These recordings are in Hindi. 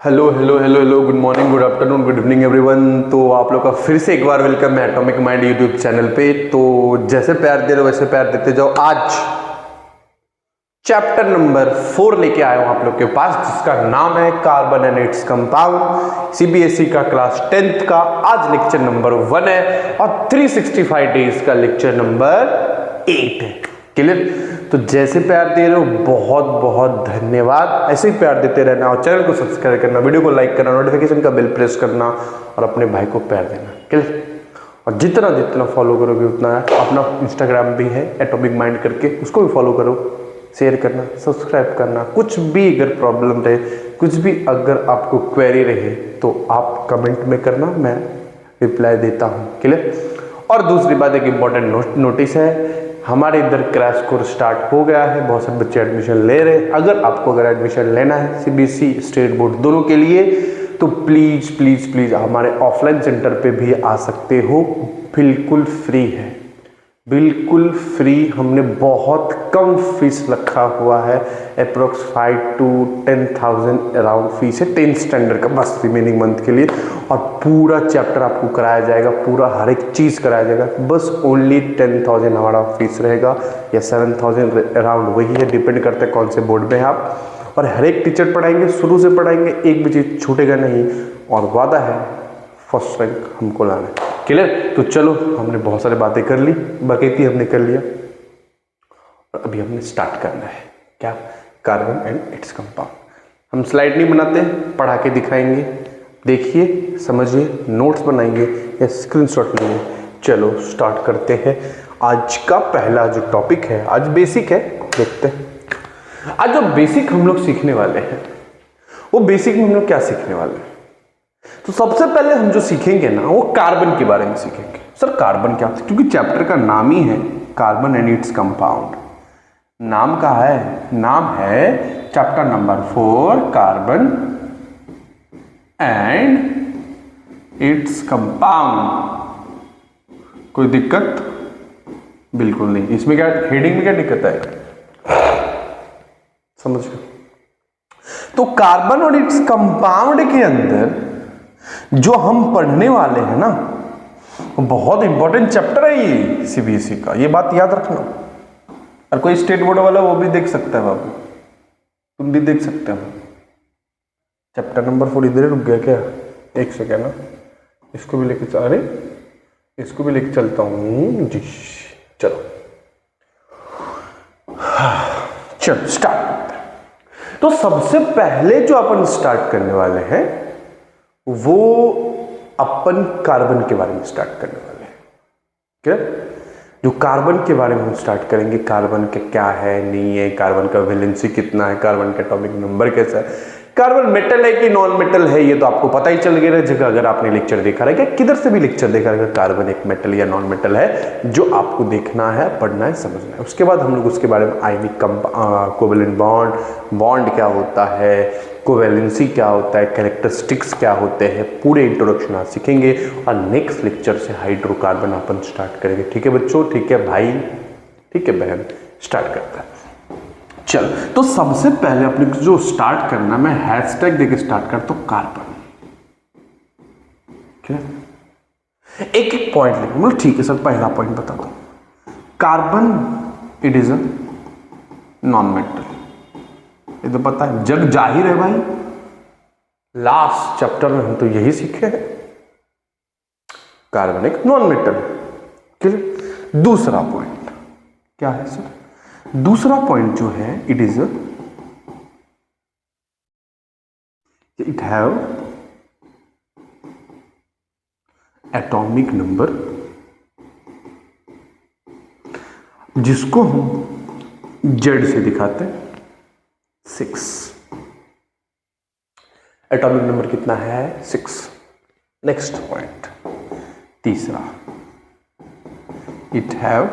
Hello hello hello hello good morning, good afternoon, good evening everyone. तो आप लोग का फिर से एक बार वेलकम है एटॉमिक माइंड यूट्यूब चैनल पे। तो जैसे प्यार दे रहे हो वैसे प्यार देते जाओ। आज चैप्टर नंबर 4 लेके आया हूं आप लोग के पास, जिसका नाम है carbon and its compound. CBSE का क्लास 10th का आज लेक्चर नंबर 1 है और 365 डेज का लेक्चर नंबर 8 है। क्लियर? तो जैसे प्यार दे रहे हो बहुत बहुत धन्यवाद। ऐसे ही प्यार देते रहना और चैनल को सब्सक्राइब करना, वीडियो को लाइक करना, नोटिफिकेशन का बेल प्रेस करना और अपने भाई को प्यार देना। क्लियर? और जितना जितना फॉलो करोगे उतना है। अपना इंस्टाग्राम भी है एटॉमिक माइंड करके, उसको भी फॉलो करो, शेयर करना, सब्सक्राइब करना। कुछ भी अगर प्रॉब्लम रहे, कुछ भी अगर आपको क्वेरी रहे तो आप कमेंट में करना, मैं रिप्लाई देता हूँ। क्लियर? और दूसरी बात एक इंपॉर्टेंट नोटिस है, हमारे इधर क्रैश कोर्स स्टार्ट हो गया है। बहुत सारे बच्चे एडमिशन ले रहे हैं। अगर एडमिशन लेना है सीबीएसई स्टेट बोर्ड दोनों के लिए, तो प्लीज प्लीज प्लीज हमारे ऑफलाइन सेंटर पे भी आ सकते हो। बिल्कुल फ्री है, बिल्कुल फ्री। हमने बहुत कम फीस रखा हुआ है, अप्रोक्स 5 to 10,000 अराउंड फीस है 10th स्टैंडर्ड का, बस रिमेनिंग मंथ के लिए। और पूरा चैप्टर आपको कराया जाएगा, पूरा हर एक चीज़ कराया जाएगा। बस ओनली 10,000 हमारा फीस रहेगा या 7,000 अराउंड, वही है, डिपेंड करता है कौन से बोर्ड में आप। और हर एक टीचर पढ़ाएंगे, शुरू से पढ़ाएंगे, एक भी चीज़ छूटेगा नहीं। और वादा है फर्स्ट रैंक हमको लाना है। क्लियर? तो चलो, हमने बहुत सारी बातें कर ली, बकेती हमने कर लिया और अभी हमने स्टार्ट करना है। क्या? Carbon and its compound. हम स्लाइड नहीं बनाते, पढ़ा के दिखाएंगे। देखिए, समझिए, नोट्स बनाएंगे या स्क्रीनशॉट लेंगे। चलो स्टार्ट करते हैं। आज का पहला जो टॉपिक है, आज बेसिक है, देखते हैं। आज जो बेसिक हम लोग सीखने वाले हैं, वो बेसिक में हम लोग क्या सीखने वाले हैं? तो सबसे पहले हम जो सीखेंगे ना, वो कार्बन के बारे में सीखेंगे। सर कार्बन क्या? क्योंकि चैप्टर का नाम ही है कार्बन एंड इट्स कंपाउंड। नाम का है, नाम है chapter number 4 carbon and its compound. कोई दिक्कत? बिल्कुल नहीं। इसमें क्या हेडिंग में क्या दिक्कत है? समझ गए? तो कार्बन और इट्स कंपाउंड के अंदर जो हम पढ़ने वाले हैं ना, बहुत इंपॉर्टेंट चैप्टर है ये सीबीएसई का, ये बात याद रखना। और कोई स्टेट बोर्ड वाला वो भी देख सकता है बाबू, तुम भी देख सकते हो। चैप्टर नंबर 4 इधर रुक गया क्या? एक सेकेंड ना, इसको भी लेके अरे इसको भी लेके चलता हूँ जी। चलो चलो स्टार्ट करते हैं। तो सबसे पहले जो अपन स्टार्ट करने वाले हैं वो अपन कार्बन के बारे में स्टार्ट करने वाले हैं। क्या? जो कार्बन के बारे में हम स्टार्ट करेंगे, कार्बन के क्या है, नहीं है, कार्बन का वैलेंसी कितना है, कार्बन का एटॉमिक नंबर कैसा है, कार्बन मेटल है कि नॉन मेटल है, ये तो आपको पता ही चल गया जगह। अगर आपने लेक्चर देखा रहेगा, किधर से भी लेक्चर देखा रहेगा, कार्बन एक मेटल या नॉन मेटल है, जो आपको देखना है, पढ़ना है, समझना है। उसके बाद हम लोग उसके बारे में आयनिक कोवेलेंट बॉन्ड, बॉन्ड क्या होता है, कोवैलेंसी क्या होता है, कैरेक्टरिस्टिक्स क्या होते हैं, पूरे इंट्रोडक्शन आज सीखेंगे। और नेक्स्ट लेक्चर से हाइड्रोकार्बन अपन स्टार्ट करेंगे। ठीक है बच्चों? ठीक है भाई? ठीक है बहन? स्टार्ट करता है। चल, तो सबसे पहले अपने जो स्टार्ट करना, मैं हैशटैग देके स्टार्ट करता हूं, कार्बन। एक एक पॉइंट लिखो, मतलब ठीक है सर, पहला पॉइंट बता दो। Carbon it is a non metal, ये तो पता है, जग जाहिर है भाई। लास्ट चैप्टर में हम तो यही सीखे हैं, कार्बन एक नॉन मेटल। क्लियर? दूसरा पॉइंट क्या है सर? दूसरा पॉइंट जो है, it is it have atomic number, जिसको हम जेड से दिखाते हैं, 6। एटॉमिक नंबर कितना है? 6। नेक्स्ट पॉइंट, तीसरा, it have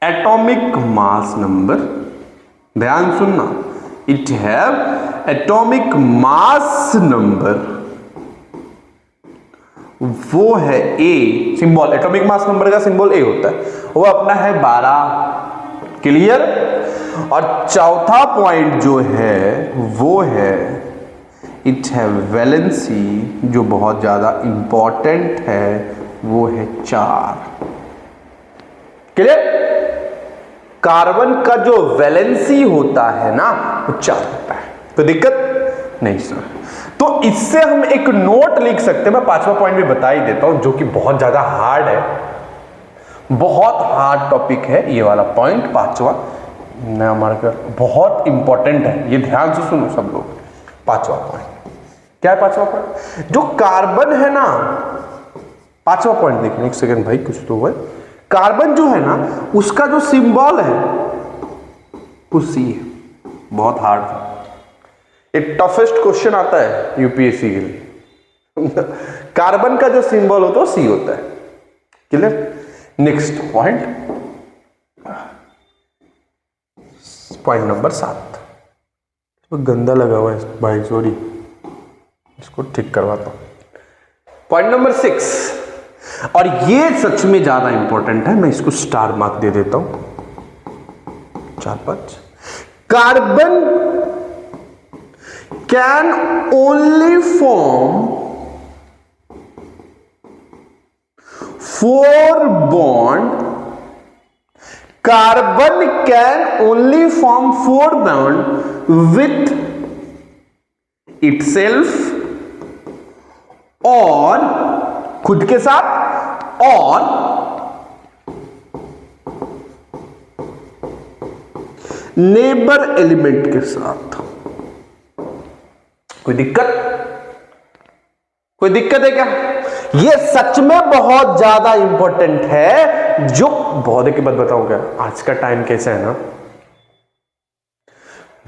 atomic mass number. ध्यान सुनना, it have atomic mass number, वो है ए। सिंबल, एटॉमिक मास नंबर का सिंबल ए होता है, वो अपना है 12। क्लियर? और चौथा पॉइंट जो है वो है इट है वैलेंसी जो बहुत ज़्यादा इंपॉर्टेंट है वो है 4। क्लियर? कार्बन का जो वैलेंसी होता है ना वो 4 होता है। कोई दिक्कत नहीं सर। तो इससे हम एक नोट लिख सकते हैं। मैं 5वां पॉइंट भी बता ही देता हूं जो कि बहुत ज्यादा हार्ड है, बहुत हार्ड टॉपिक है ये वाला पॉइंट 5वां नया मार्कर, बहुत इंपॉर्टेंट है, ये ध्यान से सुनो सब लोग। 5वां पॉइंट क्या है? 5वां पॉइंट जो कार्बन है ना, 5वां पॉइंट देखना, एक सेकेंड भाई कुछ तो हुआ। कार्बन जो है ना उसका जो सिंबल है वो सी है। बहुत हार्ड है, एक टफेस्ट क्वेश्चन आता है यूपीएससी के लिए। कार्बन का जो सिंबल होता है वो सी होता है। Clear? Next point, point number 7। तो गंदा लगा हुआ है भाई, सॉरी, इसको ठीक करवाता हूं। पॉइंट नंबर 6, और ये सच में ज्यादा इंपॉर्टेंट है, मैं इसको स्टार मार्क दे देता हूं 4-5। Carbon can only form 4 bond, carbon can only form 4 bond with itself, और खुद के साथ, और नेबर एलिमेंट के साथ। कोई दिक्कत? कोई दिक्कत है क्या? ये सच में बहुत ज्यादा इंपॉर्टेंट है। जो बहुत एक बात बताऊंगा, आज का टाइम कैसा है ना,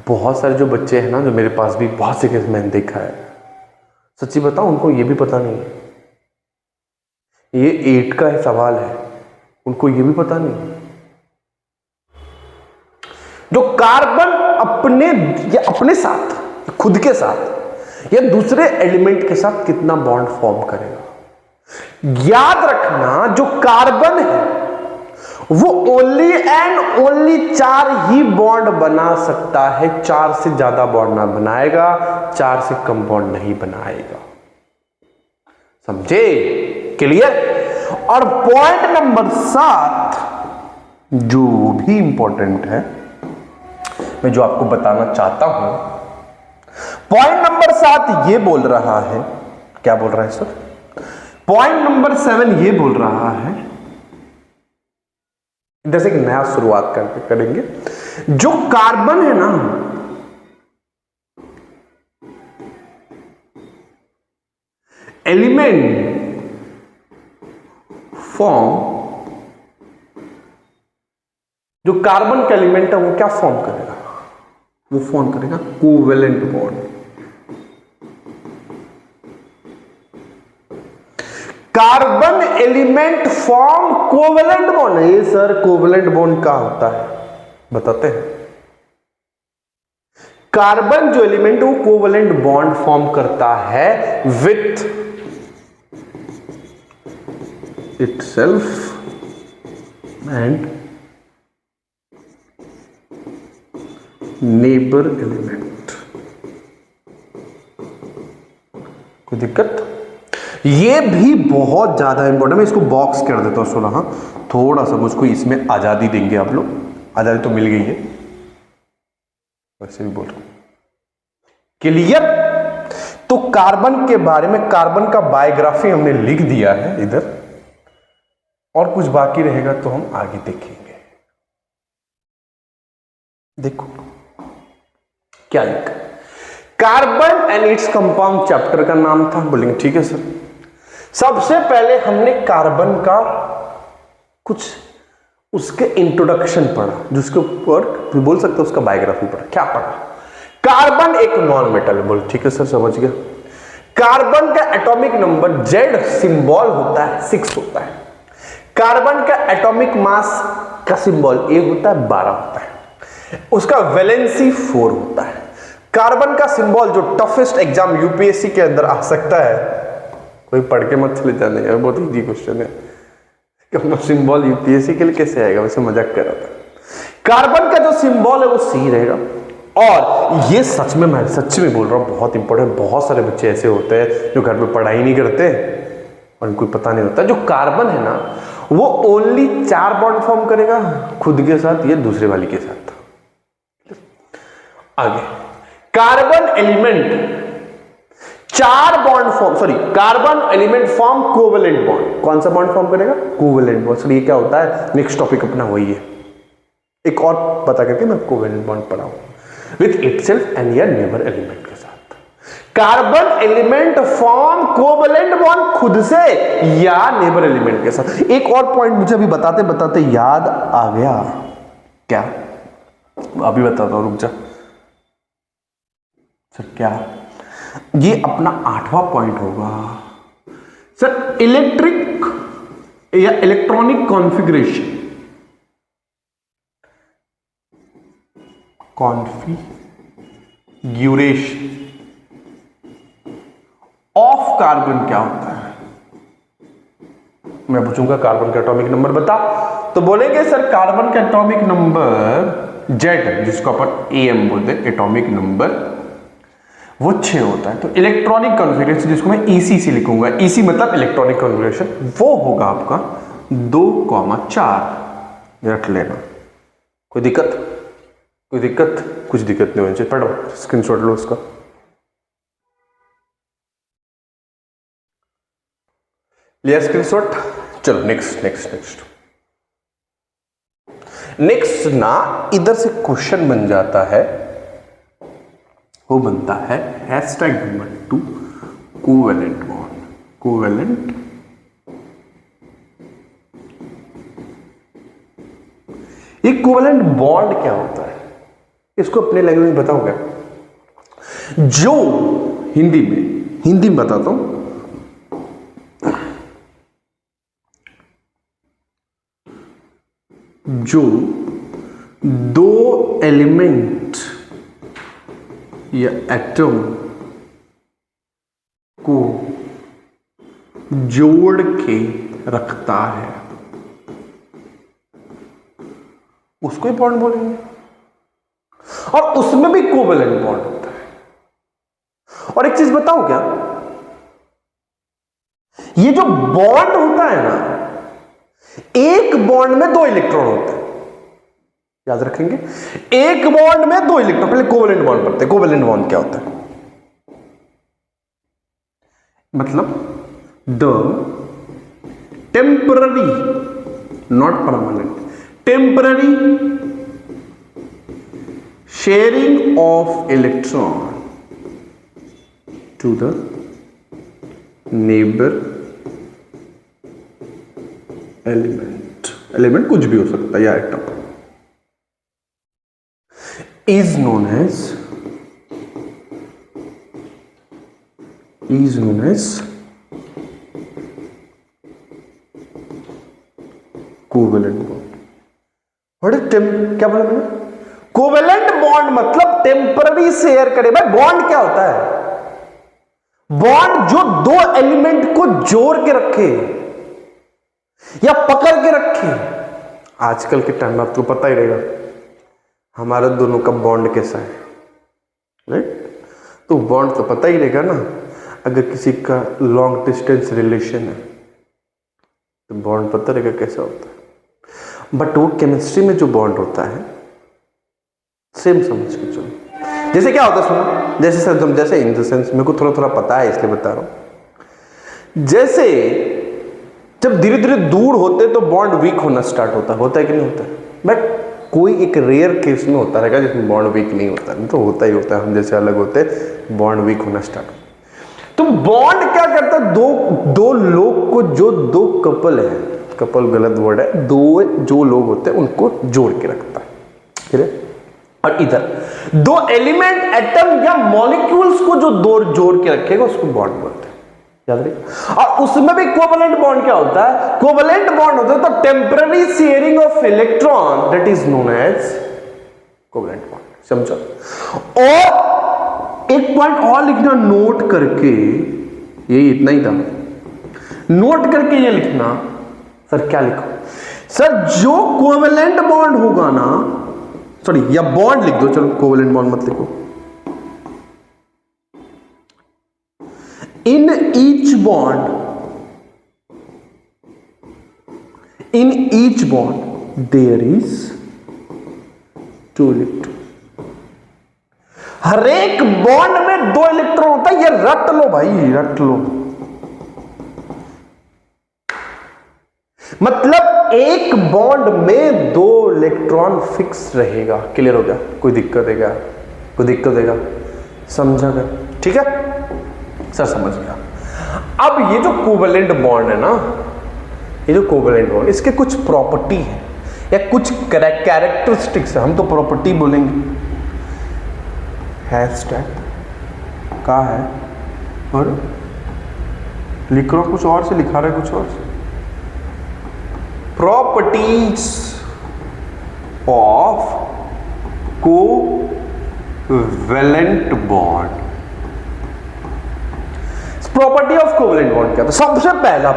बहुत सारे जो बच्चे हैं ना, जो मेरे पास भी बहुत से केस मैंने देखा है, सच्ची बताऊं उनको ये भी पता नहीं है, ये 8 का सवाल है, उनको ये भी पता नहीं। जो कार्बन अपने साथ, खुद के साथ या दूसरे एलिमेंट के साथ कितना बॉन्ड फॉर्म करेगा। याद रखना जो कार्बन है वो only and only 4 he bond बना सकता है, 4 से ज्यादा बॉन्ड ना बनाएगा, 4 से कम बॉन्ड नहीं बनाएगा। समझे? क्लियर? और पॉइंट नंबर 7 जो भी इंपॉर्टेंट है, मैं जो आपको बताना चाहता हूं, पॉइंट नंबर 7 ये बोल रहा है, क्या बोल रहा है सर? पॉइंट नंबर 7 ये बोल रहा है, इधर से एक नया शुरुआत करेंगे। जो कार्बन है ना, एलिमेंट फॉर्म, जो कार्बन का एलिमेंट है वो क्या फॉर्म करेगा? वो फॉर्म करेगा covalent bond. Carbon element form covalent bond. ये सर कोवेलेंट बॉन्ड क्या होता है बताते हैं। कार्बन जो एलिमेंट वो कोवेलेंट बॉन्ड फॉर्म करता है with itself and neighbor element। कोई दिक्कत? ये भी बहुत ज्यादा इंपॉर्टेंट, मैं इसको बॉक्स कर देता हूं। सुना, हाँ, थोड़ा सा मुझको इसमें आजादी देंगे आप लोग, आजादी तो मिल गई है, वैसे भी बोल रहा हूं। क्लियर? तो कार्बन के बारे में, कार्बन का बायोग्राफी हमने लिख दिया है इधर, और कुछ बाकी रहेगा तो हम आगे देखेंगे। देखो क्या लिखा, carbon and its compound chapter का नाम था। बोलेंगे ठीक है सर। सबसे पहले हमने कार्बन का कुछ उसके इंट्रोडक्शन पढ़ा, जिसके ऊपर बोल सकते हैं उसका बायोग्राफी पढ़ा। क्या पढ़ा? कार्बन एक नॉन मेटल है। बोल ठीक है सर, समझ गया। कार्बन का एटॉमिक नंबर Z सिंबल होता है 6 होता है। कार्बन का एटॉमिक मास का सिंबल A होता है 12 होता है। उसका वैलेंसी 4 होता है। कार्बन का सिंबल जो टफेस्ट एग्जाम यूपीएससी के अंदर आ सकता है, कोई पढ़ के मत चले जाने, बहुत इजी क्वेश्चन है। सिंबल यूपीएससी के लिए कैसे आएगा, वैसे मजाक कर रहा था। कार्बन का जो सिंबल है वो C रहेगा। और ये सच में, मैं सच में बोल रहा हूँ, बहुत इंपॉर्टेंट। बहुत सारे बच्चे ऐसे होते हैं जो घर पे पढ़ाई नहीं करते और उनको पता नहीं होता। जो कार्बन है ना, वो ओनली 4 बॉन्ड फॉर्म करेगा खुद के साथ या दूसरे वाली के साथ। आगे, carbon element 4 bond form, sorry, carbon element form covalent bond. कौन सा बॉन्ड फॉर्म करेगा? Covalent bond. सर ये क्या होता है? नेक्स्ट टॉपिक अपना वही है, एक और बता करके मैं कोवेलेंट बॉन्ड पढ़ाऊं विथ इटसेल्फ एंड या नेबर एलिमेंट के साथ। Carbon element form covalent bond खुद से या नेबर एलिमेंट के साथ। एक और पॉइंट मुझे अभी बताते बताते याद आ गया, क्या? अभी बताता हूं, रुक जा। सर क्या? ये अपना 8वां पॉइंट होगा सर, इलेक्ट्रिक या electronic configuration. Configuration of carbon क्या होता है? मैं पूछूंगा कार्बन का एटॉमिक नंबर बता, तो बोलेंगे सर कार्बन का एटॉमिक नंबर Z, जिसको अपन AM बोलते हैं, एटॉमिक नंबर, वो 6 होता है। तो इलेक्ट्रॉनिक कॉन्फ़िगरेशन, जिसको मैं EC से लिखूंगा, EC मतलब इलेक्ट्रॉनिक कॉन्फ़िगरेशन, वो होगा आपका 2,4 रख लेना। कोई दिक्कत? कोई दिक्कत? कुछ दिक्कत नहीं होनी चाहिए। पढ़ो, स्क्रीनशॉट लो उसका। लिया स्क्रीनशॉट? चलो नेक्स्ट नेक्स्ट नेक्स्ट नेक्स्ट ना, इधर से क्वेश्चन बन जाता है, वो बनता है #2 कोवेलेंट बॉन्ड। कोवेलेंट ये कोवेलेंट बॉन्ड क्या होता है, इसको अपने लैंग्वेज में बताऊंगा। जो हिंदी में बताता हूं, जो 2 एलिमेंट या एटम को जोड़ के रखता है, उसको ही बॉन्ड बोलेंगे। और उसमें भी कोवेलेंट बॉन्ड होता है। और एक चीज बताओ, क्या ये जो बॉन्ड होता है ना, एक बॉन्ड में 2 इलेक्ट्रॉन होते हैं, याद रखेंगे, एक बॉन्ड में 2 इलेक्ट्रॉन। पहले कोवेलेंट बॉन्ड पढ़ते हैं। कोवेलेंट बॉन्ड क्या होता है? मतलब the temporary, not permanent, temporary sharing of electron to the neighbour element कुछ भी हो सकता है या atom, is known as covalent bond. क्या बोला मैंने? कोवेलेंट बॉन्ड मतलब टेम्पररी शेयर करे। भाई बॉन्ड क्या होता है? बॉन्ड जो 2 एलिमेंट को जोड़ के रखे या पकड़ के रखे। आजकल के टाइम में आपको पता ही रहेगा हमारे दोनों का बॉन्ड कैसा है, राइट? तो बॉन्ड तो पता ही रहेगा ना। अगर किसी का लॉन्ग डिस्टेंस रिलेशन है तो बॉन्ड पता रहेगा कैसा होता है। बट वो केमिस्ट्री में जो बॉन्ड होता है, सेम समझ के चलो। जैसे क्या होता है, सुनो, जैसे सर, जैसे इन द सेंस, मेरे को थोड़ा थोड़ा पता है इसलिए बता रहा हूं। जैसे जब धीरे धीरे दूर होते तो बॉन्ड वीक होना स्टार्ट होता है कि नहीं होता है? बट कोई एक रेयर केस में होता रहेगा जिसमें बॉन्ड वीक नहीं होता, नहीं तो होता ही होता है। हम जैसे अलग होते बॉन्ड वीक होना स्टार्ट होता। तो बॉन्ड क्या करता है? दो लोग को, जो 2 कपल है, कपल गलत वर्ड है, 2 जो लोग होते हैं उनको जोड़ के रखता है, ठीक है? और इधर 2 एलिमेंट, एटम या मॉलिक्यूल्स को जो जोड़ के रखेगा उसको बॉन्ड बोलते हैं, याद रखिए। और उसमें भी कोवेलेंट बॉन्ड क्या होता है? कोवेलेंट बॉन्ड होता है तो temporary sharing of electron, that is known as covalent bond. समझो? और एक पॉइंट और लिखना नोट करके, यही इतना ही था, नोट करके ये लिखना। सर क्या लिखो? सर जो कोवेलेंट बॉन्ड होगा ना, सॉरी, या बॉन्ड लिख दो, चलो कोवेलेंट बॉन्ड मत लिखो। In each bond there is 2 electron. हर एक बॉन्ड में 2 इलेक्ट्रॉन होता है, ये रट लो भाई, रट लो। मतलब एक बॉन्ड में 2 इलेक्ट्रॉन फिक्स रहेगा। क्लियर हो गया? कोई दिक्कत है क्या? कोई दिक्कत है क्या? समझा क्या? ठीक है सर, समझ गया। अब ये जो कोवेलेंट बॉन्ड है ना, ये जो कोवेलेंट बॉन्ड, इसके कुछ प्रॉपर्टी है या कुछ कैरेक्टरिस्टिक्स है, हम तो प्रॉपर्टी बोलेंगे। हैशटैग का है और लिख रहा कुछ और से, लिखा रहा है कुछ और से। Properties of covalent bond. Property of covalent bond क्या था? सबसे पहला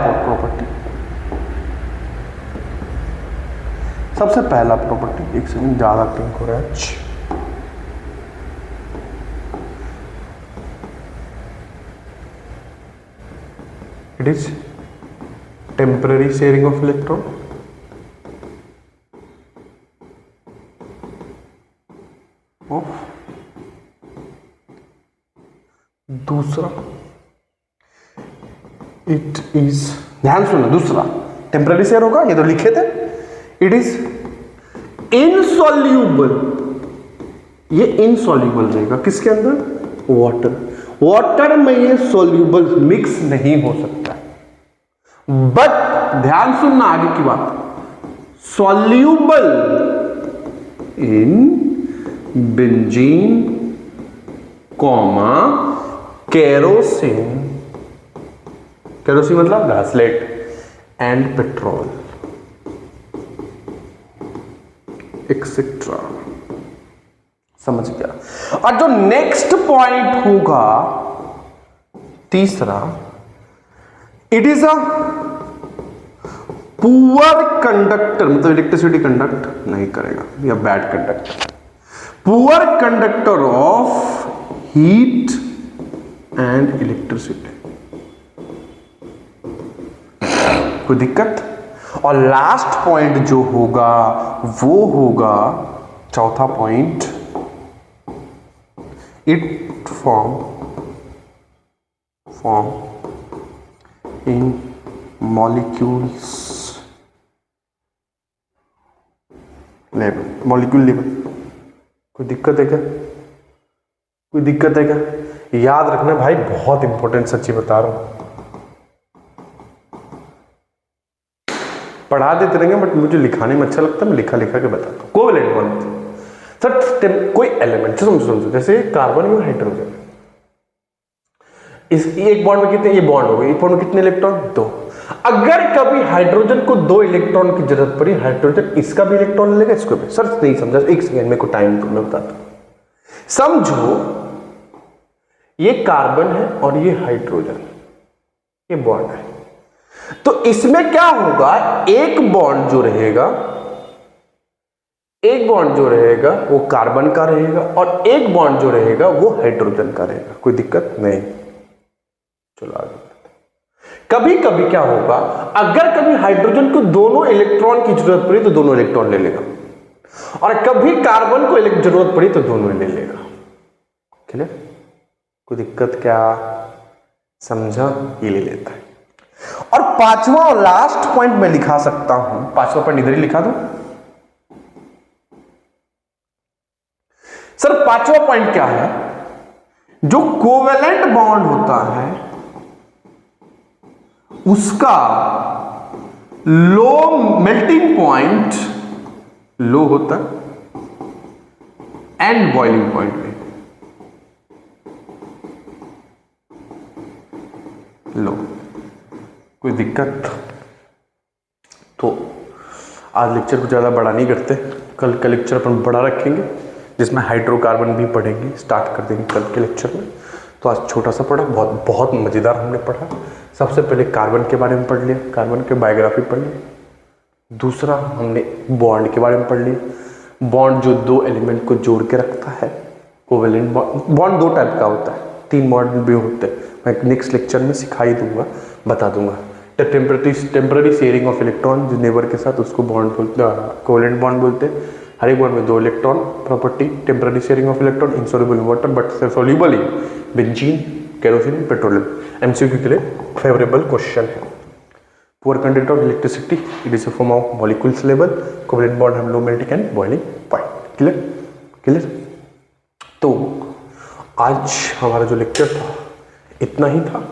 प्रॉपर्टी, एक सेकंड, ज्यादा पिंक हो रहा है। It is temporary sharing of electron. दूसरा, इट इज, ध्यान सुनो, दूसरा टेम्पररी शेयर होगा, ये तो लिखे थे। इट इज इनसॉल्यूबल, ये इनसॉल्यूबल रहेगा किसके अंदर? वाटर में ये सॉल्यूबल मिक्स नहीं हो सकता। बट ध्यान सुनना आगे की बात, soluble in benzene comma kerosene, kerosene मतलब घासलेट, एंड पेट्रोल एक्सेट्रा। समझ गया? और जो नेक्स्ट पॉइंट होगा तीसरा, it is a poor conductor, मतलब इलेक्ट्रिसिटी कंडक्ट नहीं करेगा या bad conductor, poor conductor of heat and electricity. कोई दिक्कत? और लास्ट पॉइंट जो होगा वो होगा चौथा point, it form in molecules level, molecule level. कोई दिक्कत है क्या? कोई दिक्कत है क्या? याद रखना भाई, बहुत इंपॉर्टेंट, सच्ची बता रहा हूं। पढ़ा देते रहेंगे बट मुझे लिखाने में अच्छा लगता है, मैं लिखा के बताता हूं। कोवेलेंट बॉन्ड सर, कोई एलिमेंट समझो, जैसे कार्बन और हाइड्रोजन, इस एक बॉन्ड में कितने, ये बॉन्ड हो गए, एक बॉन्ड में कितने इलेक्ट्रॉन? 2। अगर कभी हाइड्रोजन को 2 इलेक्ट्रॉन की जरूरत पड़ी, हाइड्रोजन इसका भी इलेक्ट्रॉन लेगा, इसको भी। सर नहीं समझा, एक सेकेंड मेरे को टाइम तो मैं बताता हूं। समझो ये कार्बन है और ये हाइड्रोजन, ये बॉन्ड है। तो इसमें क्या होगा, एक बॉन्ड जो रहेगा वो कार्बन का रहेगा और एक बॉन्ड जो रहेगा वो हाइड्रोजन का रहेगा। कोई दिक्कत नहीं? चलो आगे। कभी कभी क्या होगा, अगर कभी हाइड्रोजन को दोनों इलेक्ट्रॉन की जरूरत पड़ी तो दोनों इलेक्ट्रॉन ले लेगा, और कभी कार्बन को जरूरत पड़ी तो दोनों ले लेगा। क्लियर? कोई दिक्कत क्या? समझा? ये ले लेता है। और पांचवा और लास्ट पॉइंट मैं लिखा सकता हूं, पांचवा पॉइंट इधर ही लिखा दो। सर पांचवा पॉइंट क्या है, जो कोवेलेंट बॉन्ड होता है उसका लो मेल्टिंग पॉइंट लो होता है एंड बॉइलिंग पॉइंट में लो। कोई दिक्कत? तो आज लेक्चर को ज़्यादा बड़ा नहीं करते, कल का लेक्चर अपन बड़ा रखेंगे जिसमें हाइड्रोकार्बन भी पढ़ेंगे, स्टार्ट कर देंगे कल के लेक्चर में। तो आज छोटा सा पढ़ा, बहुत बहुत मज़ेदार हमने पढ़ा। सबसे पहले कार्बन के बारे में पढ़ लिया, कार्बन के बायोग्राफी पढ़ ली। दूसरा हमने बॉन्ड के बारे में पढ़ लिया। बॉन्ड जो दो एलिमेंट को जोड़ के रखता है, कोवेलेंट बॉन्ड दो टाइप का होता है, 3 बॉन्ड भी होते हैं, मैं नेक्स्ट लेक्चर में सिखा ही दूंगा, बता दूंगा। टेम्पररी शेयरिंग ऑफ इलेक्ट्रॉन जो नेबर के साथ, उसको बॉन्ड बोलते हैं, कोवेलेंट बॉन्ड बोलते हैं। हर एक बॉन्ड में 2 electron, property temporary sharing of electron, insoluble in water but soluble in benzene, kerosene, petroleum. MCQ के लिए फेवरेबल क्वेश्चन है। Poor conductor of electricity, it is a form of molecules level, covalent bond हम low melting and boiling point. Clear clear. तो आज हमारा जो लेक्चर था इतना ही था।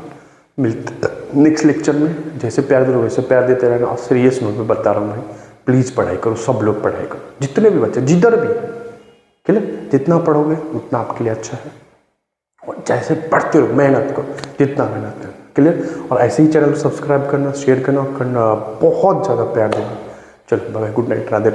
मिलते नेक्स्ट लेक्चर में। जैसे प्यार दे रहे हो वैसे प्यार देते रहना, और सीरियस नोट में बता रहा हूँ भाई, प्लीज़ पढ़ाई करो, सब लोग पढ़ाई करो, जितने भी बच्चे जिधर भी। क्लियर, जितना पढ़ोगे उतना आपके लिए अच्छा है, और जैसे पढ़ते रहो, मेहनत करो, जितना मेहनत करो। क्लियर, और ऐसे ही चैनल को सब्सक्राइब करना, शेयर करना, बहुत ज़्यादा प्यार देना। चलो bye, good night, Radhe Radhe.